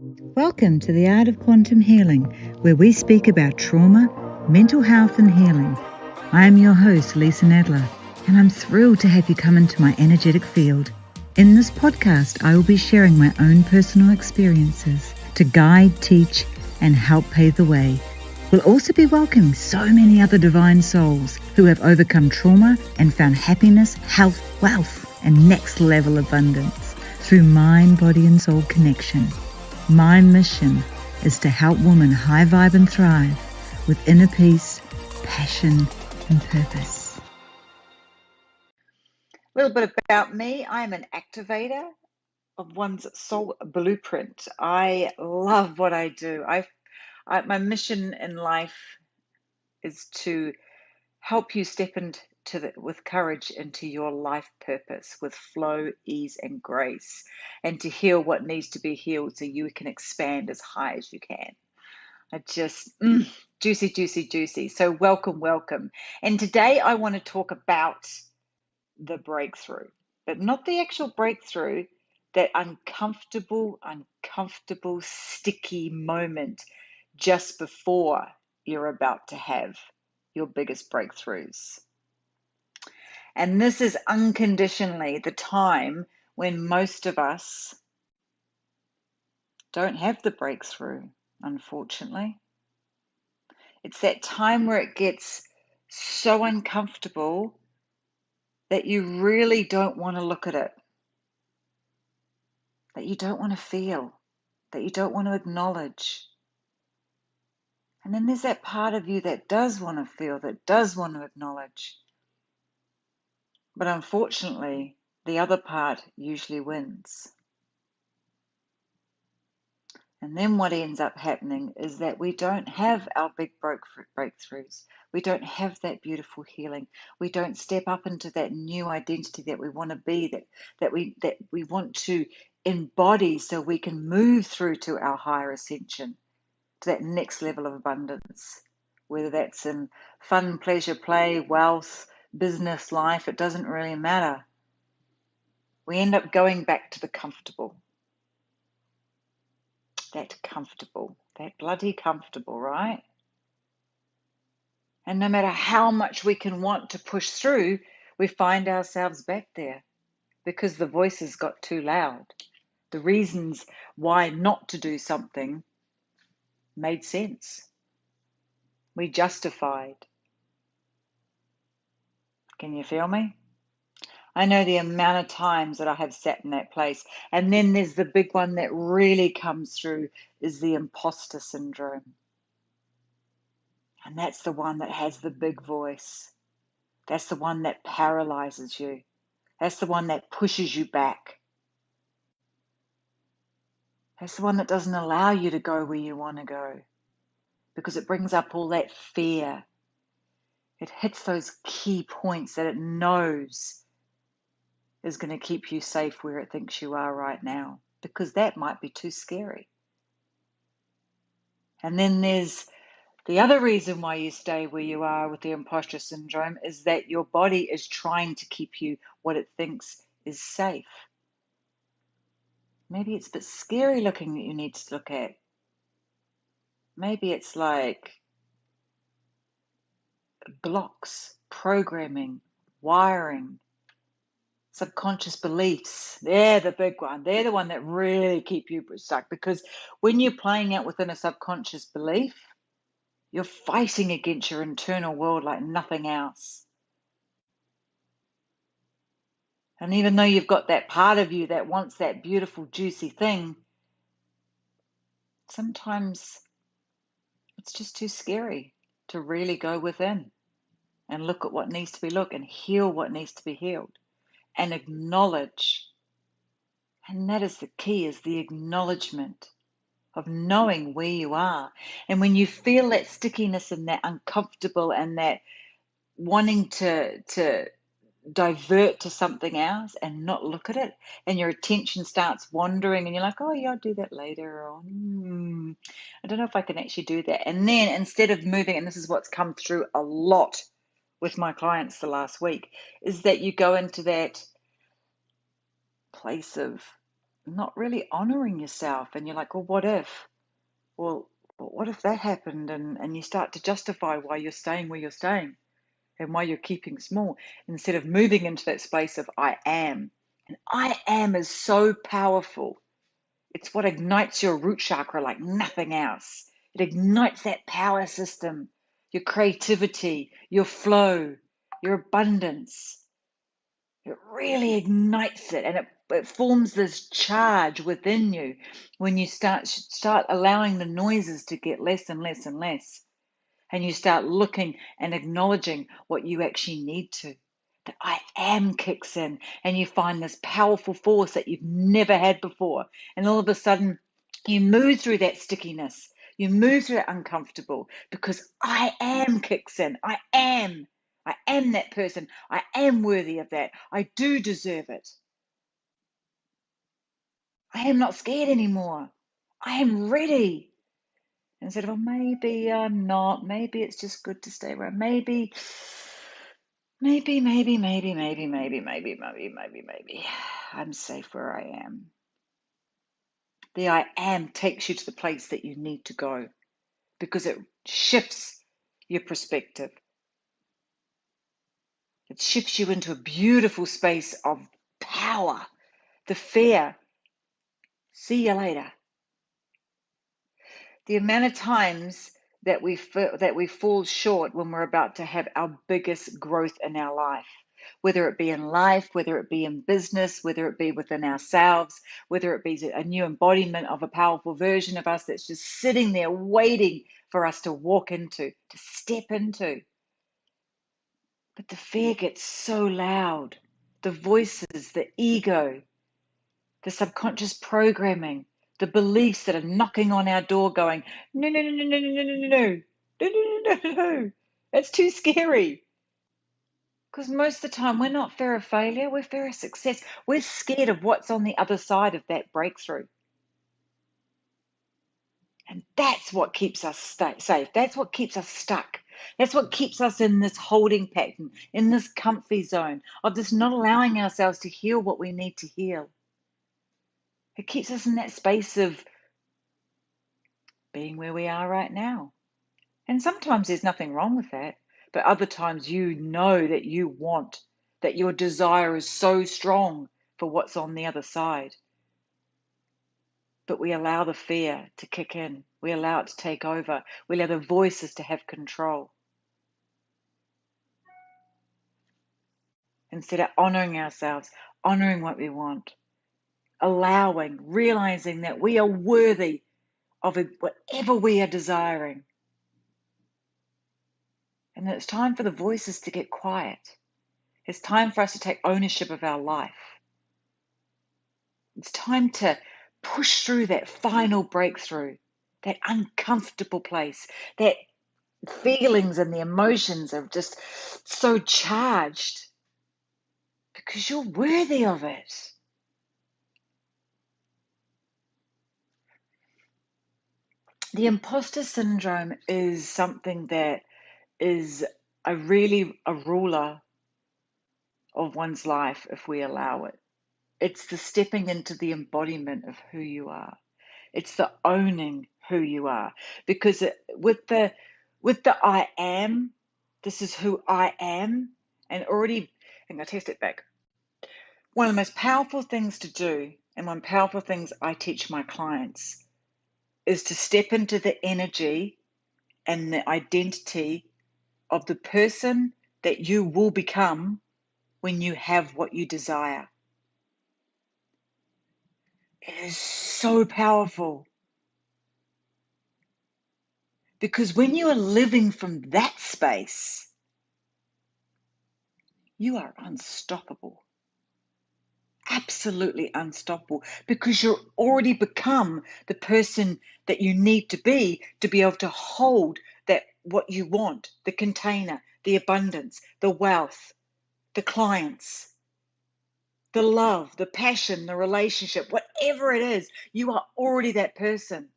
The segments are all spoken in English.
Welcome to the Art of Quantum Healing, where we speak about trauma, mental health and healing. I am your host, Lisa Nadler, and I'm thrilled to have you come into my energetic field. In this podcast, I will be sharing my own personal experiences to guide, teach, and help pave the way. We'll also be welcoming so many other divine souls who have overcome trauma and found happiness, health, wealth, and next level abundance through mind, body, and soul connection. My mission is to help women high vibe and thrive with inner peace, passion, and purpose. A little bit about me. I'm an activator of one's soul blueprint. I love what I do. My mission in life is to help you step with courage into your life purpose with flow, ease, and grace, and to heal what needs to be healed so you can expand as high as you can. I just, juicy, juicy, juicy. So welcome. And today I want to talk about the breakthrough, but not the actual breakthrough, that uncomfortable, sticky moment just before you're about to have your biggest breakthroughs. And this is unconditionally the time when most of us don't have the breakthrough, unfortunately. It's that time where it gets so uncomfortable that you really don't want to look at it, that you don't want to feel, that you don't want to acknowledge. And then there's that part of you that does want to feel, that does want to acknowledge. But unfortunately, the other part usually wins. And then what ends up happening is that we don't have our big breakthroughs. We don't have that beautiful healing. We don't step up into that new identity that we want to be, that we want to embody so we can move through to our higher ascension, to that next level of abundance, whether that's in fun, pleasure, play, wealth, business, life, it doesn't really matter. We end up going back to the comfortable. That bloody comfortable, right? And no matter how much we can want to push through, we find ourselves back there because the voices got too loud. The reasons why not to do something made sense. We justified. Can you feel me? I know the amount of times that I have sat in that place. And then there's the big one that really comes through is the imposter syndrome. And that's the one that has the big voice. That's the one that paralyzes you. That's the one that pushes you back. That's the one that doesn't allow you to go where you want to go because it brings up all that fear. It hits those key points that it knows is going to keep you safe where it thinks you are right now, because that might be too scary. And then there's the other reason why you stay where you are with the imposter syndrome is that your body is trying to keep you what it thinks is safe. Maybe it's a bit scary looking that you need to look at. Maybe it's like blocks, programming, wiring, subconscious beliefs. They're the big one. They're the one that really keep you stuck, because when you're playing out within a subconscious belief, you're fighting against your internal world like nothing else. And even though you've got that part of you that wants that beautiful, juicy thing, sometimes it's just too scary to really go within and look at what needs to be looked and heal what needs to be healed and acknowledge. And that is the key, is the acknowledgement of knowing where you are. And when you feel that stickiness and that uncomfortable and that wanting to divert to something else and not look at it, and your attention starts wandering and you're like, oh yeah, I'll do that later, or I don't know if I can actually do that. And then instead of moving, and this is what's come through a lot with my clients the last week, is that you go into that place of not really honoring yourself. And you're like, well, what if? Well, what if that happened? And you start to justify why you're staying where you're staying and why you're keeping small instead of moving into that space of I am. And I am is so powerful. It's what ignites your root chakra like nothing else. It ignites that power system, your creativity, your flow, your abundance. It really ignites it, and it forms this charge within you when you start allowing the noises to get less and less and less, and you start looking and acknowledging what you actually need to. The I am kicks in, and you find this powerful force that you've never had before, and all of a sudden you move through that stickiness. You move through that uncomfortable because I am kicks in. I am. I am that person. I am worthy of that. I do deserve it. I am not scared anymore. I am ready. Instead of, oh, maybe I'm not. Maybe it's just good to stay where. Maybe. I'm safe where I am. The I am takes you to the place that you need to go because it shifts your perspective. It shifts you into a beautiful space of power. The fear, see you later. The amount of times that we fall short when we're about to have our biggest growth in our life, whether it be in life, whether it be in business, whether it be within ourselves, whether it be a new embodiment of a powerful version of us that's just sitting there waiting for us to walk into, to step into. But the fear gets so loud. The voices, the ego, the subconscious programming, the beliefs that are knocking on our door going, no, no, no, no, no, no, no, no, no, no, no, no, no, it's too scary. Because most of the time we're not fear of failure, we're fear of success. We're scared of what's on the other side of that breakthrough. And that's what keeps us safe. That's what keeps us stuck. That's what keeps us in this holding pattern, in this comfy zone of just not allowing ourselves to heal what we need to heal. It keeps us in that space of being where we are right now. And sometimes there's nothing wrong with that, but other times you know that you want, that your desire is so strong for what's on the other side. But we allow the fear to kick in. We allow it to take over. We allow the voices to have control. Instead of honoring ourselves, honoring what we want, allowing, realizing that we are worthy of whatever we are desiring. And it's time for the voices to get quiet. It's time for us to take ownership of our life. It's time to push through that final breakthrough, that uncomfortable place, that feelings and the emotions are just so charged because you're worthy of it. The imposter syndrome is something that is a ruler of one's life if we allow it. It's the stepping into the embodiment of who you are. It's the owning who you are. Because with the I am, this is who I am, and already, I'm going to test it back. One of the most powerful things to do, and one of the powerful things I teach my clients, is to step into the energy and the identity of the person that you will become when you have what you desire. It is so powerful. Because when you are living from that space, you are unstoppable. Absolutely unstoppable. Because you're already become the person that you need to be able to hold that what you want, the container, the abundance, the wealth, the clients, the love, the passion, the relationship, whatever it is, you are already that person.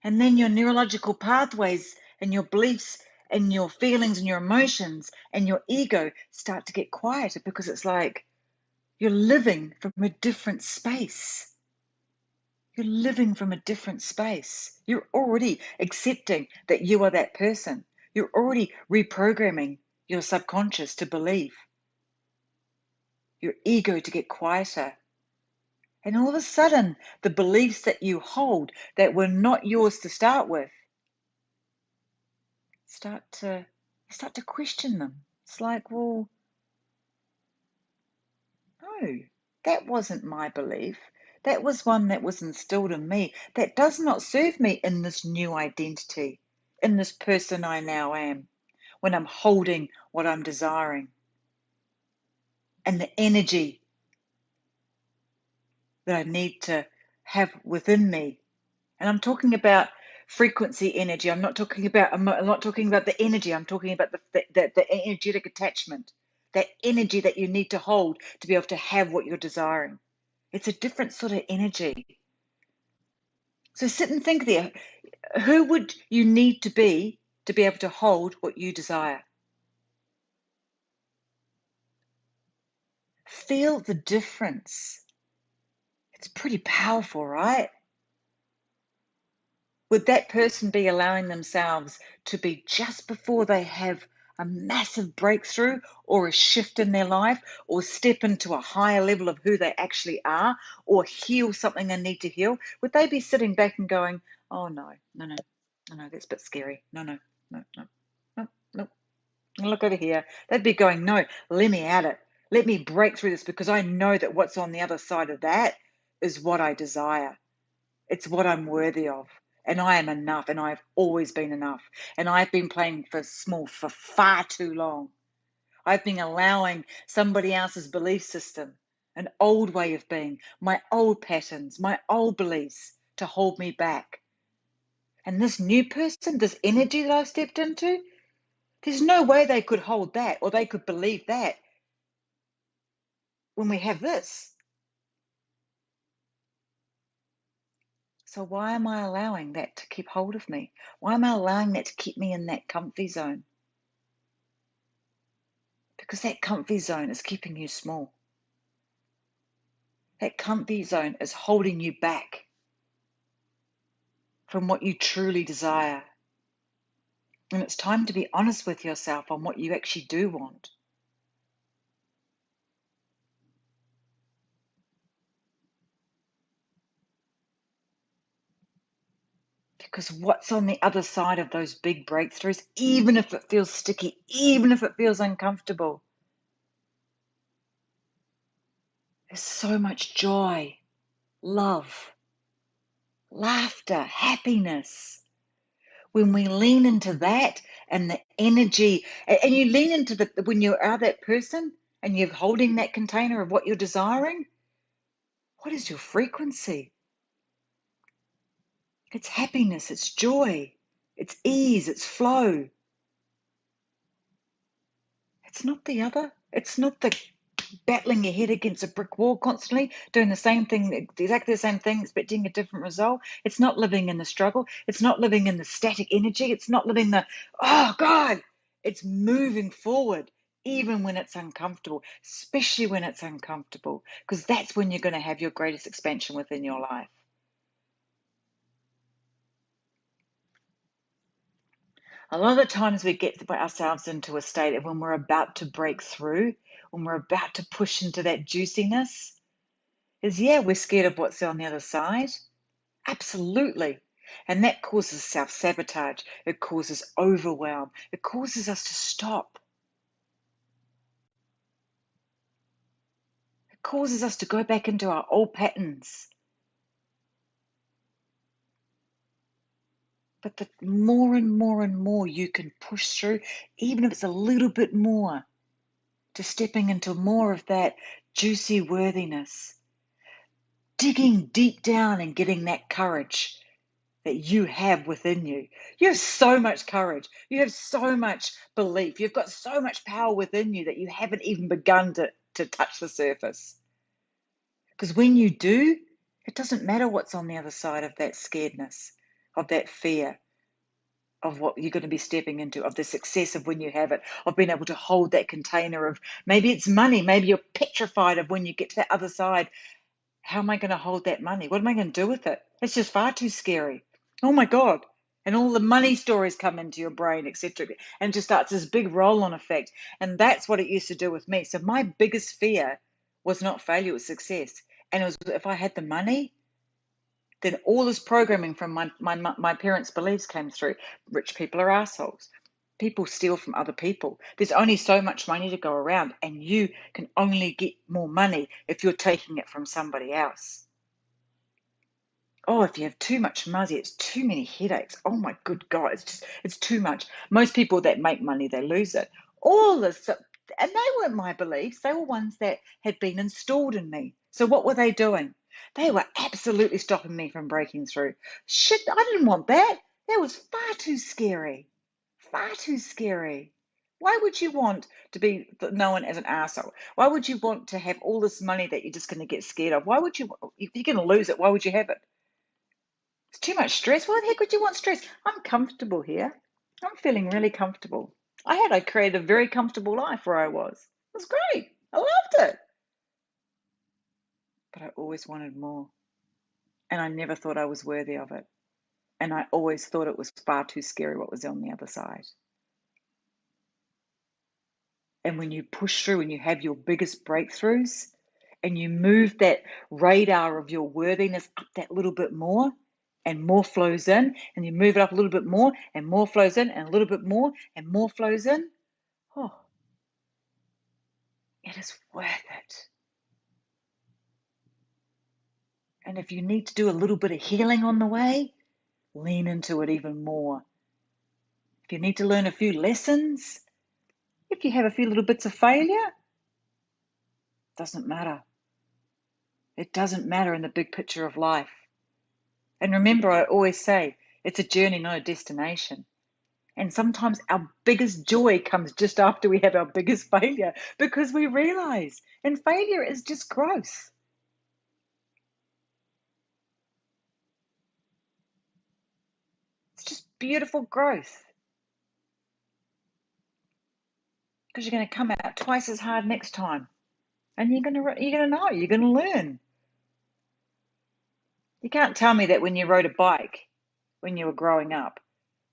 And then your neurological pathways and your beliefs and your feelings and your emotions and your ego start to get quieter because it's like, You're living from a different space. You're living from a different space. You're already accepting that you are that person. You're already reprogramming your subconscious to believe, your ego to get quieter. And all of a sudden, the beliefs that you hold that were not yours to start with, you start to question them. It's like, well, no, that wasn't my belief. That was one that was instilled in me that does not serve me in this new identity, in this person I now am, when I'm holding what I'm desiring and the energy that I need to have within me. And I'm talking about frequency energy. I'm not talking about the energy. I'm talking about the energetic attachment, that energy that you need to hold to be able to have what you're desiring. It's a different sort of energy. So sit and think there. Who would you need to be able to hold what you desire? Feel the difference. It's pretty powerful, right? Would that person be allowing themselves to be just before they have a massive breakthrough or a shift in their life or step into a higher level of who they actually are or heal something they need to heal? Would they be sitting back and going, oh, no, that's a bit scary. No, no, no, no, no, no. Look over here. They'd be going, no, let me at it. Let me break through this because I know that what's on the other side of that is what I desire. It's what I'm worthy of. And I am enough, and I've always been enough. And I've been playing for small for far too long. I've been allowing somebody else's belief system, an old way of being, my old patterns, my old beliefs to hold me back. And this new person, this energy that I've stepped into, there's no way they could hold that or they could believe that when we have this. So why am I allowing that to keep hold of me? Why am I allowing that to keep me in that comfy zone? Because that comfy zone is keeping you small. That comfy zone is holding you back from what you truly desire. And it's time to be honest with yourself on what you actually do want. Because what's on the other side of those big breakthroughs, even if it feels sticky, even if it feels uncomfortable, there's so much joy, love, laughter, happiness. When we lean into that and the energy, and you lean into when you are that person and you're holding that container of what you're desiring, what is your frequency? It's happiness, it's joy, it's ease, it's flow. It's not the other. It's not the battling your head against a brick wall constantly, doing the same thing, exactly the same thing, expecting a different result. It's not living in the struggle. It's not living in the static energy. It's not living oh God. It's moving forward, even when it's uncomfortable, especially when it's uncomfortable, because that's when you're going to have your greatest expansion within your life. A lot of the times we get ourselves into a state of when we're about to break through, when we're about to push into that juiciness, we're scared of what's on the other side. Absolutely. And that causes self-sabotage. It causes overwhelm. It causes us to stop. It causes us to go back into our old patterns. But the more and more and more you can push through, even if it's a little bit more, to stepping into more of that juicy worthiness, digging deep down and getting that courage that you have within you. You have so much courage. You have so much belief. You've got so much power within you that you haven't even begun to touch the surface. Because when you do, it doesn't matter what's on the other side of that scaredness, of that fear, of what you're going to be stepping into, of the success of when you have it, of being able to hold that container of, maybe it's money, maybe you're petrified of when you get to the other side. How am I going to hold that money? What am I going to do with it? It's just far too scary. Oh my God. And all the money stories come into your brain, etc. And it just starts this big roll-on effect. And that's what it used to do with me. So my biggest fear was not failure, it was success. And it was, if I had the money, then all this programming from my parents' beliefs came through. Rich people are assholes. People steal from other people. There's only so much money to go around, and you can only get more money if you're taking it from somebody else. Oh, if you have too much money, it's too many headaches. Oh my good God, it's too much. Most people that make money, they lose it. All this, and they weren't my beliefs. They were ones that had been installed in me. So what were they doing? They were absolutely stopping me from breaking through. Shit, I didn't want that. That was far too scary. Far too scary. Why would you want to be known as an arsehole? Why would you want to have all this money that you're just going to get scared of? Why would you, if you're going to lose it, why would you have it? It's too much stress. Why the heck would you want stress? I'm comfortable here. I'm feeling really comfortable. I created a very comfortable life where I was. It was great. I loved it. But I always wanted more. And I never thought I was worthy of it. And I always thought it was far too scary what was on the other side. And when you push through and you have your biggest breakthroughs and you move that radar of your worthiness up that little bit more, and more flows in, and you move it up a little bit more, and more flows in, and a little bit more, and more flows in, oh, it is worth it. And if you need to do a little bit of healing on the way, lean into it even more. If you need to learn a few lessons, if you have a few little bits of failure, doesn't matter. It doesn't matter in the big picture of life. And remember, I always say, it's a journey, not a destination. And sometimes our biggest joy comes just after we have our biggest failure, because we realize, and failure is just growth. It's just beautiful growth. Because you're going to come out twice as hard next time. And you're going to know, you're going to learn. You can't tell me that when you rode a bike, when you were growing up,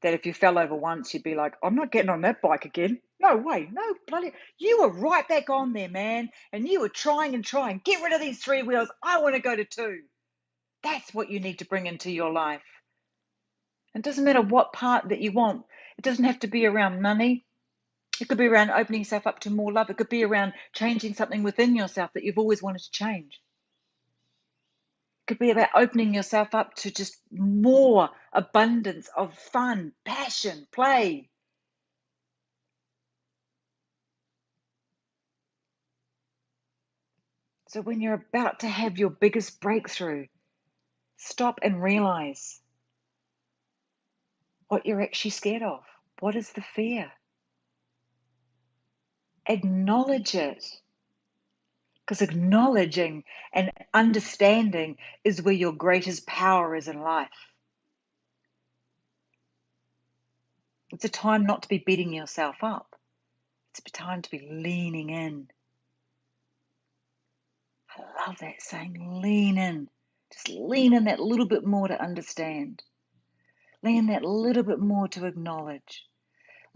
that if you fell over once, you'd be like, I'm not getting on that bike again. No way, no bloody, you were right back on there, man. And you were trying and trying. Get rid of these 3 wheels. I want to go to 2. That's what you need to bring into your life. It doesn't matter what part that you want. It doesn't have to be around money. It could be around opening yourself up to more love. It could be around changing something within yourself that you've always wanted to change. It could be about opening yourself up to just more abundance of fun, passion, play. So when you're about to have your biggest breakthrough, stop and realize what you're actually scared of. What is the fear? Acknowledge it. Because acknowledging and understanding is where your greatest power is in life. It's a time not to be beating yourself up. It's a time to be leaning in. I love that saying, lean in. Just lean in that little bit more to understand. Lean that little bit more to acknowledge.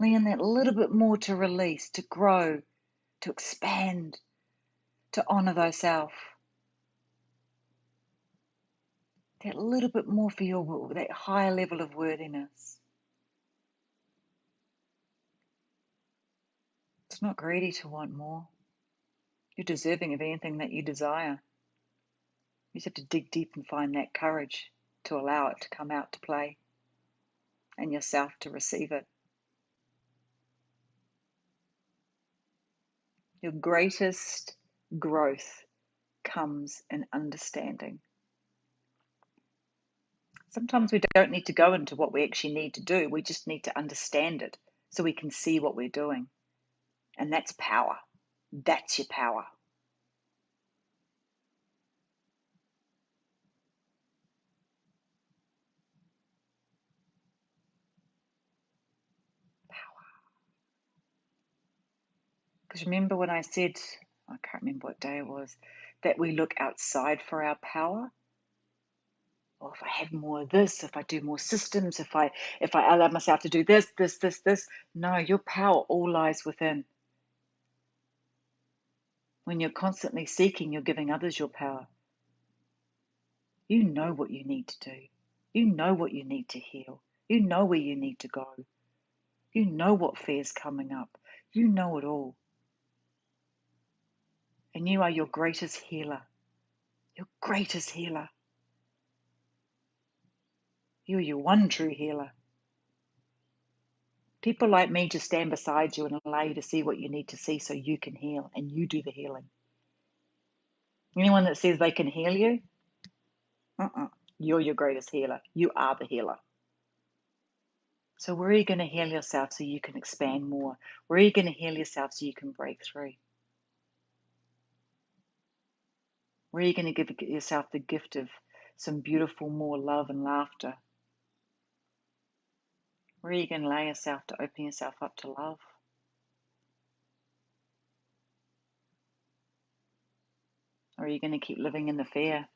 Lean that little bit more to release, to grow, to expand, to honor thyself. That little bit more for your, that higher level of worthiness. It's not greedy to want more. You're deserving of anything that you desire. You just have to dig deep and find that courage to allow it to come out to play and yourself to receive it. Your greatest growth comes in understanding. Sometimes we don't need to go into what we actually need to do. We just need to understand it so we can see what we're doing. And that's power. That's your power. Because remember when I said, I can't remember what day it was, that we look outside for our power? Or if I have more of this, if I do more systems, if I allow myself to do this. No, your power all lies within. When you're constantly seeking, you're giving others your power. You know what you need to do. You know what you need to heal. You know where you need to go. You know what fear's coming up. You know it all. And you are your greatest healer. Your greatest healer. You're your one true healer. People like me just stand beside you and allow you to see what you need to see so you can heal and you do the healing. Anyone that says they can heal you, you're your greatest healer. You are the healer. So where are you going to heal yourself so you can expand more? Where are you going to heal yourself so you can break through? Where are you going to give yourself the gift of some beautiful more love and laughter? Where are you going to allow yourself to open yourself up to love? Or are you going to keep living in the fear?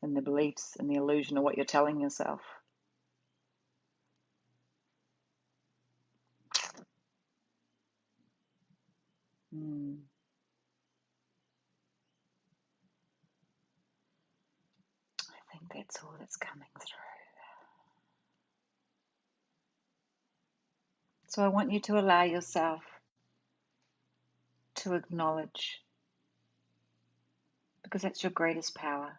And the beliefs and the illusion of what you're telling yourself? I think that's all that's coming through. So I want you to allow yourself to acknowledge, because that's your greatest power.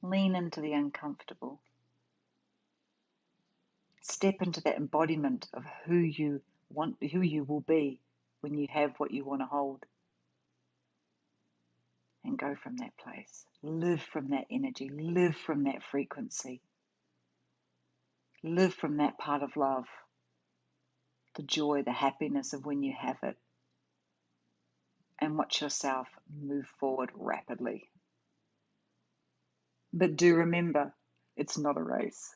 Lean into the uncomfortable. Step into that embodiment of who you will be when you have what you want to hold. And go from that place. Live from that energy. Live from that frequency. Live from that part of love. The joy, the happiness of when you have it. And watch yourself move forward rapidly. But do remember, it's not a race.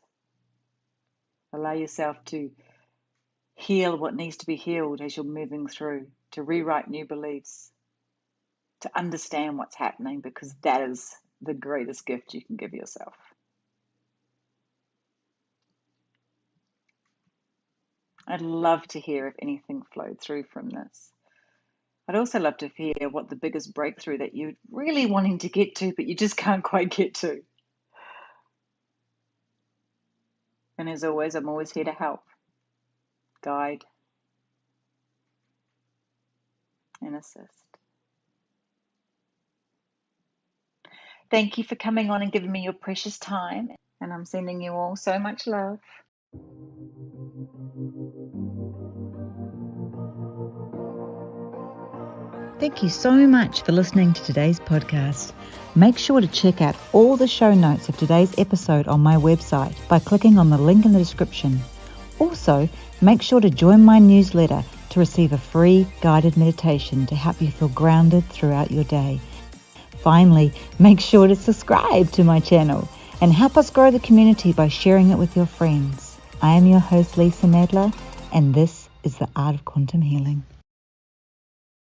Allow yourself to heal what needs to be healed as you're moving through, to rewrite new beliefs, to understand what's happening, because that is the greatest gift you can give yourself. I'd love to hear if anything flowed through from this. I'd also love to hear what the biggest breakthrough that you're really wanting to get to, but you just can't quite get to. And as always, I'm always here to help, guide, and assist. Thank you for coming on and giving me your precious time. And I'm sending you all so much love. Thank you so much for listening to today's podcast. Make sure to check out all the show notes of today's episode on my website by clicking on the link in the description. Also, make sure to join my newsletter to receive a free guided meditation to help you feel grounded throughout your day. Finally, make sure to subscribe to my channel and help us grow the community by sharing it with your friends. I am your host, Lisa Nadler, and this is the Art of Quantum Healing.